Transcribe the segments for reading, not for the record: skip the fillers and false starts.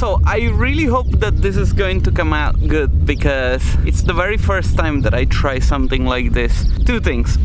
So I really hope that this is going to come out good, because it's the very first time that I try something like this. Two things.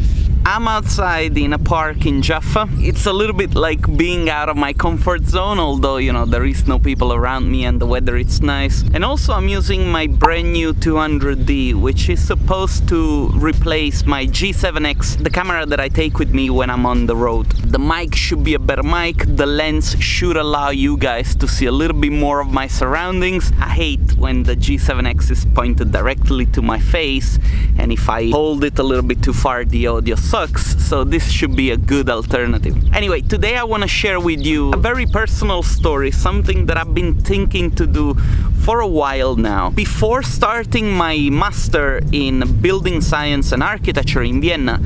I'm outside in a park in Jaffa. It's a little bit like being out of my comfort zone, although, you know, there is no people around me and the weather is nice. And also I'm using my brand new 200D, which is supposed to replace my G7X, the camera that I take with me when I'm on the road. The mic should be a better mic. The lens should allow you guys to see a little bit more of my surroundings. I hate when the G7X is pointed directly to my face, and if I hold it a little bit too far, the audio sucks. So this should be a good alternative. Anyway, today I want to share with you a very personal story, something that I've been thinking to do for a while now. Before starting my master in building science and architecture in Vienna,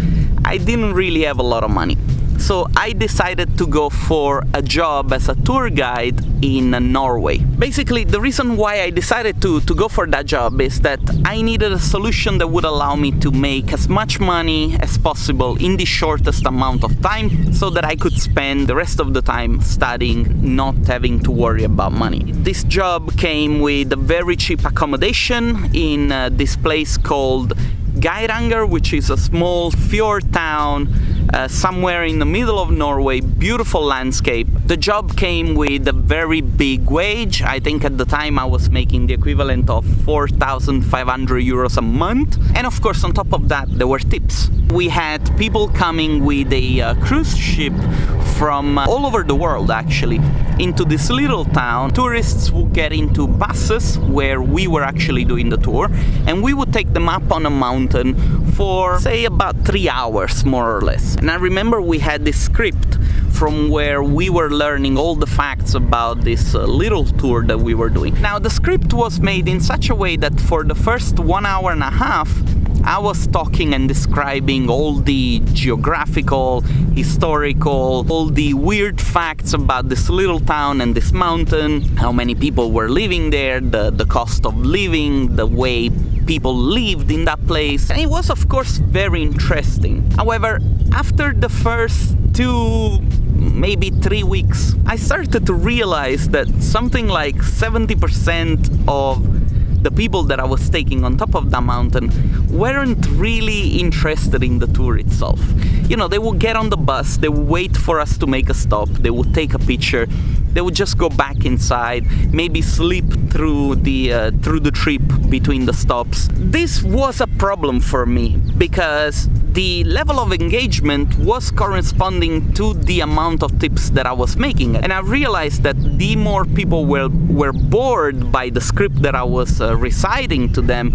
I didn't really have a lot of money. So I decided to go for a job as a tour guide in Norway. Basically, the reason why I decided to go for that job is that I needed a solution that would allow me to make as much money as possible in the shortest amount of time, so that I could spend the rest of the time studying, not having to worry about money. This job came with a very cheap accommodation in this place called Geiranger, which is a small fjord town somewhere in the middle of Norway. Beautiful landscape. The job came with a very big wage. I think at the time I was making the equivalent of 4,500 euros a month. And of course, on top of that, there were tips. We had people coming with a cruise ship from all over the world, actually, into this little town. Tourists would get into buses where we were actually doing the tour, and we would take them up on a mountain for, say, about 3 hours, more or less. And I remember we had this script from where we were learning all the facts about this little tour that we were doing. Now, the script was made in such a way that for the first 1 hour and a half, I was talking and describing all the geographical, historical, all the weird facts about this little town and this mountain, how many people were living there, the cost of living, the way people lived in that place. And it was, of course, very interesting. However, after the first 2, maybe 3 weeks, I started to realize that something like 70% of the people that I was taking on top of that mountain weren't really interested in the tour itself. You know, they would get on the bus, they would wait for us to make a stop, they would take a picture, they would just go back inside, maybe sleep through the trip between the stops. This was a problem for me, because the level of engagement was corresponding to the amount of tips that I was making. And I realized that the more people were bored by the script that I was reciting to them,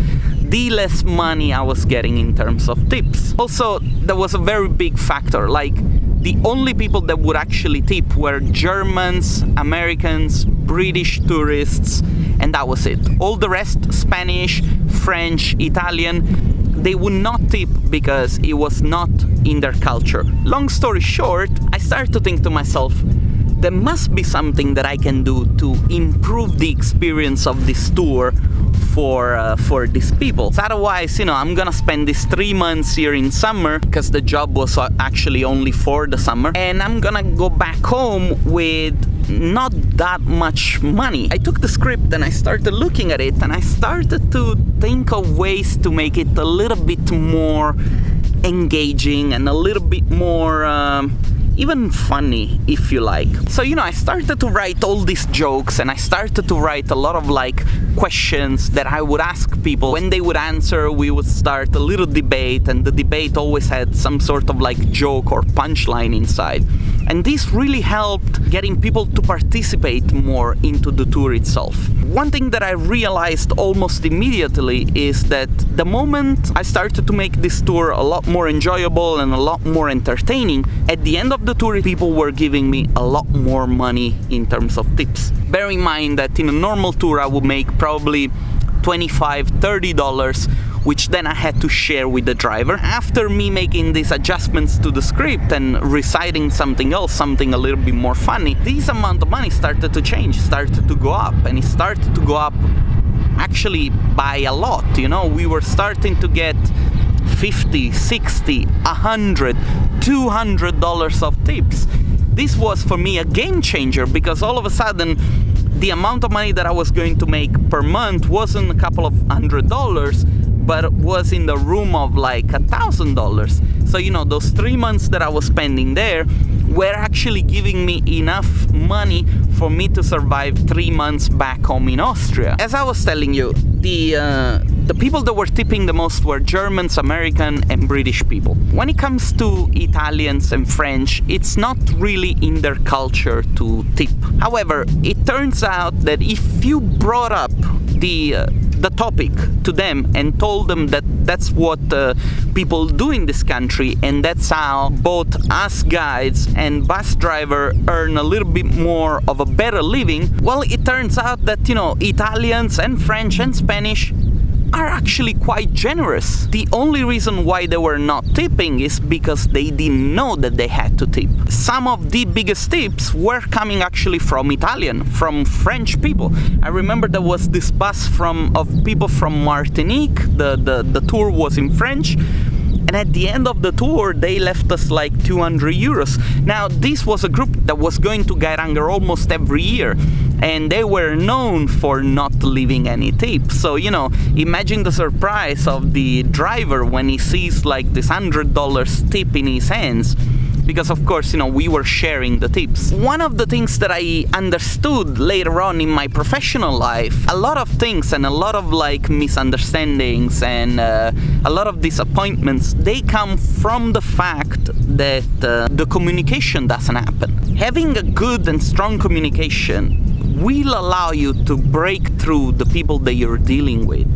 the less money I was getting in terms of tips. Also, there was a very big factor, like the only people that would actually tip were Germans, Americans, British tourists, and that was it. All the rest, Spanish, French, Italian, they would not tip because it was not in their culture. Long story short, I started to think to myself, there must be something that I can do to improve the experience of this tour for these people. So otherwise, you know, I'm gonna spend these 3 months here in summer, because the job was actually only for the summer, and I'm gonna go back home with not that much money. I took the script and I started looking at it, and I started to think of ways to make it a little bit more engaging and a little bit more even funny, if you like. So, you know, I started to write all these jokes, and I started to write a lot of like questions that I would ask people. When they would answer, we would start a little debate, and the debate always had some sort of like joke or punchline inside. And this really helped getting people to participate more into the tour itself. One thing that I realized almost immediately is that the moment I started to make this tour a lot more enjoyable and a lot more entertaining, at the end of the tour, people were giving me a lot more money in terms of tips. Bear in mind that in a normal tour I would make probably $25, $30, which then I had to share with the driver. After me making these adjustments to the script and reciting something else, something a little bit more funny, this amount of money started to change, started to go up, and it started to go up actually by a lot. You know, we were starting to get $50, $60, $100, $200 of tips. This was for me a game changer, because all of a sudden the amount of money that I was going to make per month wasn't a couple of $100, but was in the room of like $1,000. So, you know, those 3 months that I was spending there were actually giving me enough money for me to survive 3 months back home in Austria. As I was telling you, the people that were tipping the most were Germans, American, and British people. When it comes to Italians and French, it's not really in their culture to tip. However, it turns out that if you brought up the topic to them and told them that that's what people do in this country, and that's how both us guides and bus driver earn a little bit more of a better living, well, it turns out that, you know, Italians and French and Spanish are actually quite generous. The only reason why they were not tipping is because they didn't know that they had to tip. Some of the biggest tips were coming actually from Italian, from French people. I remember there was this bus of people from Martinique. The tour was in French. And at the end of the tour, they left us like 200 euros. Now, this was a group that was going to Geiranger almost every year, and they were known for not leaving any tips. So, you know, imagine the surprise of the driver when he sees like this $100 tip in his hands. Because of course, you know, we were sharing the tips. One of the things that I understood later on in my professional life, a lot of things and a lot of like misunderstandings and a lot of disappointments, they come from the fact that the communication doesn't happen. Having a good and strong communication will allow you to break through the people that you're dealing with.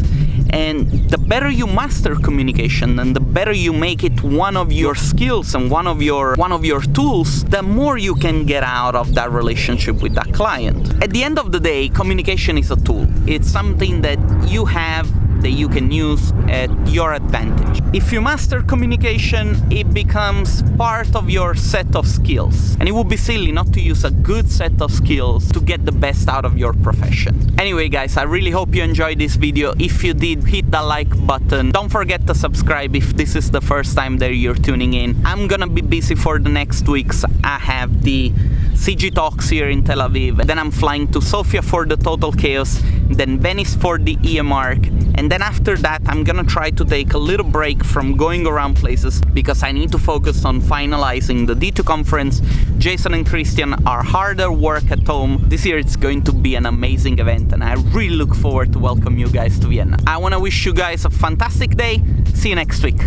And the better you master communication and the better you make it one of your skills and one of your tools, the more you can get out of that relationship with that client. At the end of the day, communication is a tool. It's something that you have that you can use at your advantage. If you master communication, it becomes part of your set of skills. And it would be silly not to use a good set of skills to get the best out of your profession. Anyway, guys, I really hope you enjoyed this video. If you did, hit the like button. Don't forget to subscribe if this is the first time that you're tuning in. I'm gonna be busy for the next weeks. I have the CG Talks here in Tel Aviv. Then I'm flying to Sofia for the Total Chaos, then Venice for the EMARC, and then after that I'm gonna try to take a little break from going around places because I need to focus on finalizing the D2 conference. Jason and Christian are harder work at home. This year it's going to be an amazing event and I really look forward to welcome you guys to Vienna. I want to wish you guys a fantastic day. See you next week.